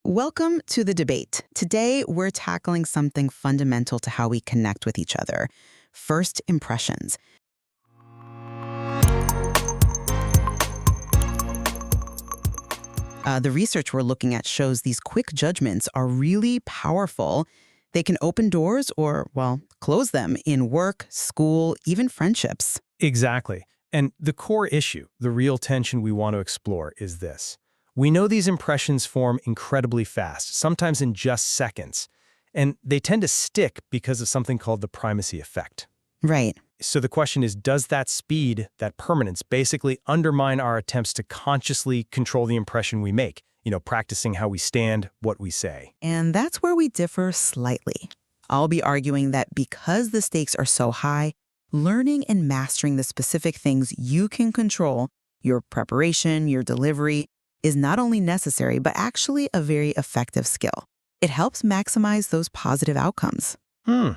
Welcome to the debate. Today, we're tackling something fundamental to how we connect with each other: first impressions. The research we're looking at shows these quick judgments are really powerful. They can open doors or, well, close them in work, school, even friendships. Exactly. And the core issue, the real tension we want to explore, is this. We know these impressions form incredibly fast, sometimes in just seconds, and they tend to stick because of something called the primacy effect. Right. So the question is, does that speed, that permanence, basically undermine our attempts to consciously control the impression we make? Practicing how we stand, what we say. And that's where we differ slightly. I'll be arguing that because the stakes are so high, learning and mastering the specific things you can control, your preparation, your delivery, is not only necessary, but actually a very effective skill. It helps maximize those positive outcomes. And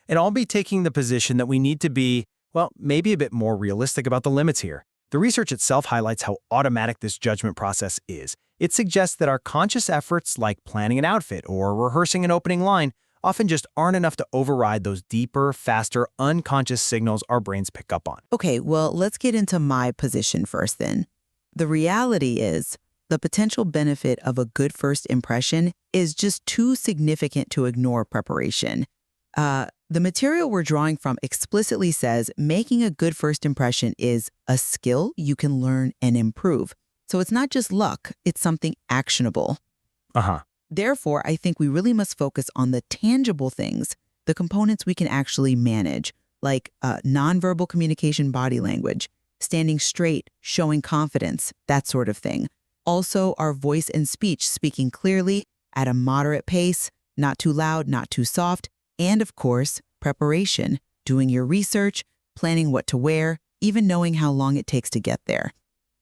I'll be taking the position that we need to be, well, maybe a bit more realistic about the limits here. The research itself highlights how automatic this judgment process is. It suggests that our conscious efforts, like planning an outfit or rehearsing an opening line, often just aren't enough to override those deeper, faster, unconscious signals our brains pick up on. Okay, well, let's get into my position first then. The reality is, the potential benefit of a good first impression is just too significant to ignore preparation. The material we're drawing from explicitly says making a good first impression is a skill you can learn and improve. So it's not just luck, it's something actionable. Therefore, I think we really must focus on the tangible things, the components we can actually manage, like nonverbal communication, body language, standing straight, showing confidence, that sort of thing. Also, our voice and speech, speaking clearly, at a moderate pace, not too loud, not too soft, and of course, preparation, doing your research, planning what to wear, even knowing how long it takes to get there.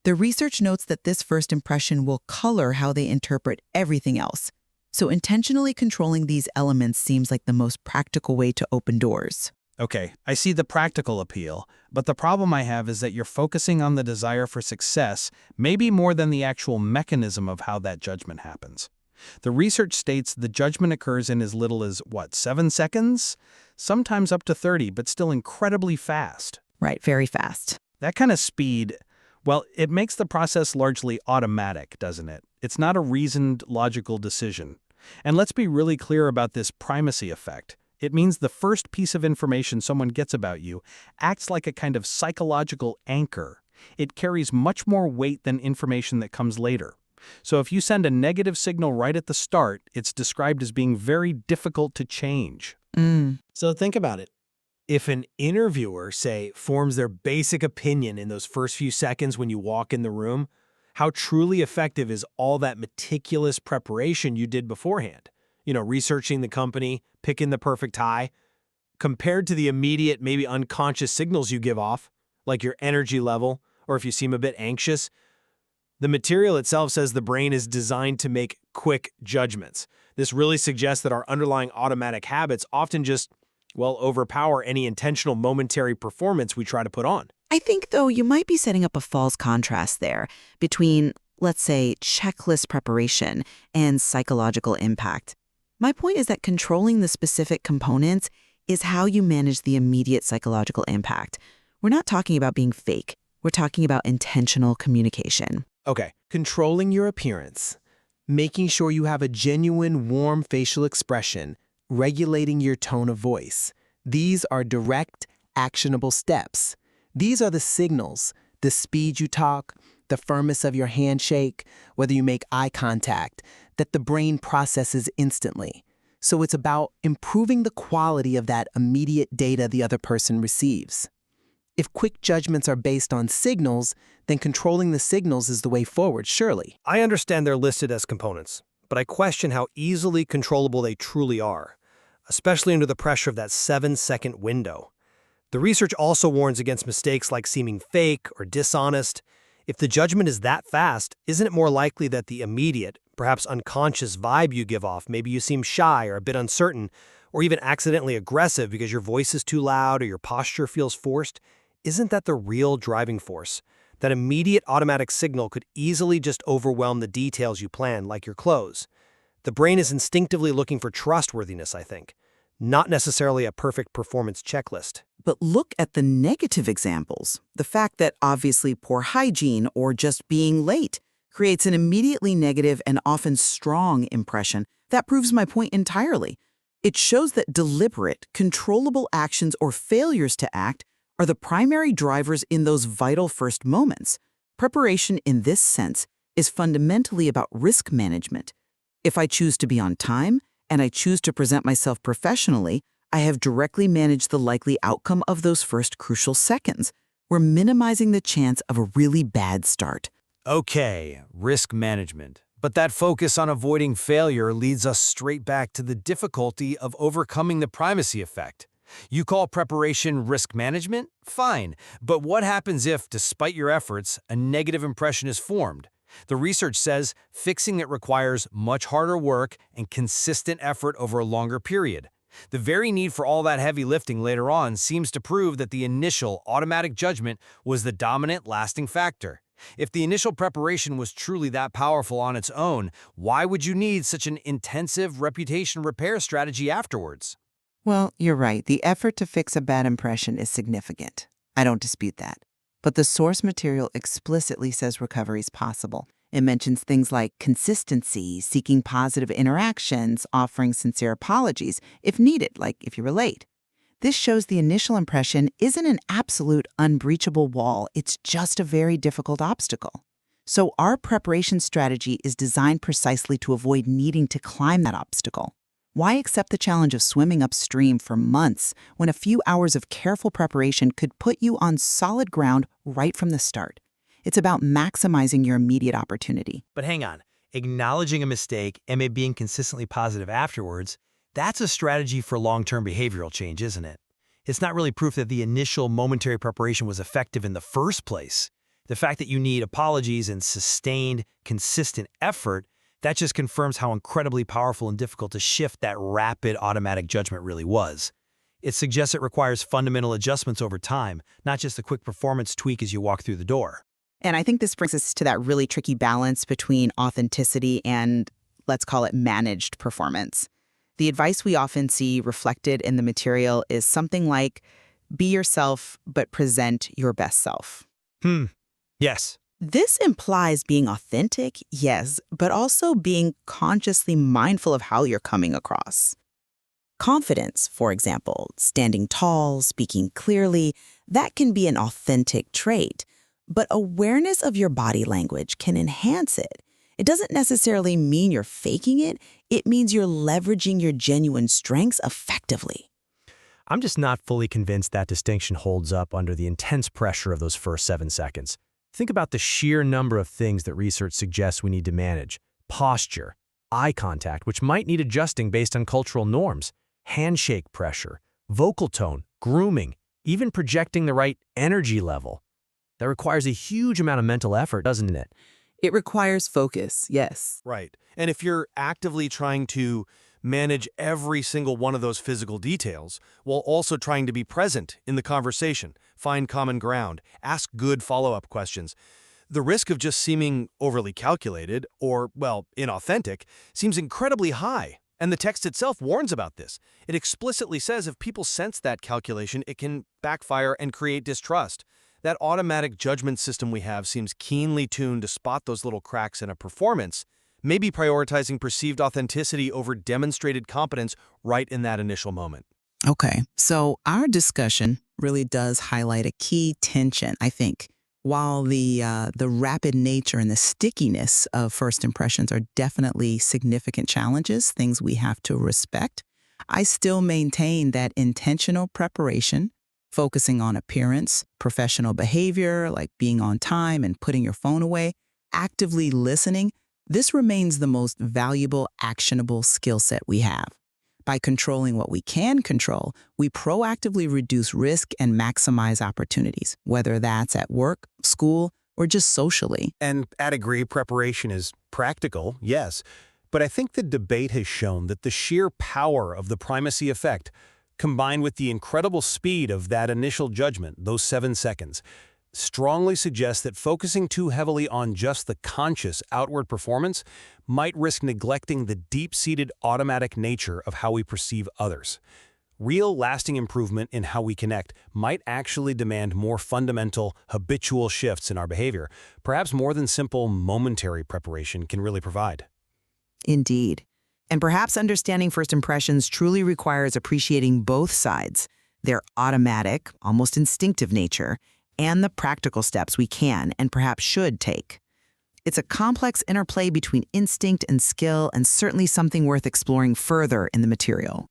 The research notes that this first impression will color how they interpret everything else. So intentionally controlling these elements seems like the most practical way to open doors. Okay, I see the practical appeal, but the problem I have is that you're focusing on the desire for success, maybe more than the actual mechanism of how that judgment happens. The research states the judgment occurs in as little as, 7 seconds? Sometimes up to 30, but still incredibly fast. Right, very fast. That kind of speed, well, it makes the process largely automatic, doesn't it? It's not a reasoned, logical decision. And let's be really clear about this primacy effect. It means the first piece of information someone gets about you acts like a kind of psychological anchor. It carries much more weight than information that comes later. So if you send a negative signal right at the start, it's described as being very difficult to change. So think about it. If an interviewer, say, forms their basic opinion in those first few seconds when you walk in the room, how truly effective is all that meticulous preparation you did beforehand? Researching the company, picking the perfect tie, compared to the immediate, maybe unconscious signals you give off, like your energy level, or if you seem a bit anxious. The material itself says the brain is designed to make quick judgments. This really suggests that our underlying automatic habits often just, overpower any intentional momentary performance we try to put on. I think, though, you might be setting up a false contrast there between, let's say, checklist preparation and psychological impact. My point is that controlling the specific components is how you manage the immediate psychological impact. We're not talking about being fake. We're talking about intentional communication. Okay, controlling your appearance, making sure you have a genuine, warm facial expression, regulating your tone of voice. These are direct, actionable steps. These are the signals, the speed you talk, the firmness of your handshake, whether you make eye contact, that the brain processes instantly. So it's about improving the quality of that immediate data the other person receives. If quick judgments are based on signals, then controlling the signals is the way forward, surely. I understand they're listed as components, but I question how easily controllable they truly are, especially under the pressure of that 7-second window. The research also warns against mistakes like seeming fake or dishonest. If the judgment is that fast, isn't it more likely that the immediate, perhaps unconscious vibe you give off, maybe you seem shy or a bit uncertain, or even accidentally aggressive because your voice is too loud or your posture feels forced, isn't that the real driving force? That immediate automatic signal could easily just overwhelm the details you plan, like your clothes. The brain is instinctively looking for trustworthiness, I think, not necessarily a perfect performance checklist. But look at the negative examples. The fact that obviously poor hygiene or just being late creates an immediately negative and often strong impression. That proves my point entirely. It shows that deliberate, controllable actions or failures to act are the primary drivers in those vital first moments. Preparation in this sense is fundamentally about risk management. If I choose to be on time and I choose to present myself professionally, I have directly managed the likely outcome of those first crucial seconds. We're minimizing the chance of a really bad start. Okay, risk management. But that focus on avoiding failure leads us straight back to the difficulty of overcoming the primacy effect. You call preparation risk management? Fine. But what happens if, despite your efforts, a negative impression is formed? The research says fixing it requires much harder work and consistent effort over a longer period. The very need for all that heavy lifting later on seems to prove that the initial automatic judgment was the dominant lasting factor. If the initial preparation was truly that powerful on its own, why would you need such an intensive reputation repair strategy afterwards? Well, you're right. The effort to fix a bad impression is significant. I don't dispute that. But the source material explicitly says recovery is possible. It mentions things like consistency, seeking positive interactions, offering sincere apologies, if needed, like if you were late. This shows the initial impression isn't an absolute unbreachable wall, it's just a very difficult obstacle. So our preparation strategy is designed precisely to avoid needing to climb that obstacle. Why accept the challenge of swimming upstream for months when a few hours of careful preparation could put you on solid ground right from the start? It's about maximizing your immediate opportunity. But hang on, acknowledging a mistake and maybe being consistently positive afterwards, that's a strategy for long-term behavioral change, isn't it? It's not really proof that the initial momentary preparation was effective in the first place. The fact that you need apologies and sustained, consistent effort, that just confirms how incredibly powerful and difficult to shift that rapid automatic judgment really was. It suggests it requires fundamental adjustments over time, not just a quick performance tweak as you walk through the door. And I think this brings us to that really tricky balance between authenticity and, let's call it, managed performance. The advice we often see reflected in the material is something like, be yourself, but present your best self. Yes. This implies being authentic, yes, but also being consciously mindful of how you're coming across. Confidence, for example, standing tall, speaking clearly, that can be an authentic trait. But awareness of your body language can enhance it. It doesn't necessarily mean you're faking it. It means you're leveraging your genuine strengths effectively. I'm just not fully convinced that distinction holds up under the intense pressure of those first 7 seconds. Think about the sheer number of things that research suggests we need to manage. Posture, eye contact, which might need adjusting based on cultural norms, handshake pressure, vocal tone, grooming, even projecting the right energy level. That requires a huge amount of mental effort, doesn't it? It requires focus, yes. Right. And if you're actively trying to manage every single one of those physical details while also trying to be present in the conversation, find common ground, ask good follow-up questions, the risk of just seeming overly calculated or, well, inauthentic seems incredibly high. And the text itself warns about this. It explicitly says if people sense that calculation, it can backfire and create distrust. That automatic judgment system we have seems keenly tuned to spot those little cracks in a performance, maybe prioritizing perceived authenticity over demonstrated competence right in that initial moment. Okay, so our discussion really does highlight a key tension, I think. While the rapid nature and the stickiness of first impressions are definitely significant challenges, things we have to respect, I still maintain that intentional preparation, focusing on appearance, professional behavior, like being on time and putting your phone away, actively listening, this remains the most valuable, actionable skill set we have. By controlling what we can control, we proactively reduce risk and maximize opportunities, whether that's at work, school, or just socially. And I'd agree preparation is practical, yes, but I think the debate has shown that the sheer power of the primacy effect, combined with the incredible speed of that initial judgment, those 7 seconds, strongly suggests that focusing too heavily on just the conscious outward performance might risk neglecting the deep-seated automatic nature of how we perceive others. Real, lasting improvement in how we connect might actually demand more fundamental, habitual shifts in our behavior, perhaps more than simple, momentary preparation can really provide. Indeed. And perhaps understanding first impressions truly requires appreciating both sides, their automatic, almost instinctive nature, and the practical steps we can and perhaps should take. It's a complex interplay between instinct and skill, and certainly something worth exploring further in the material.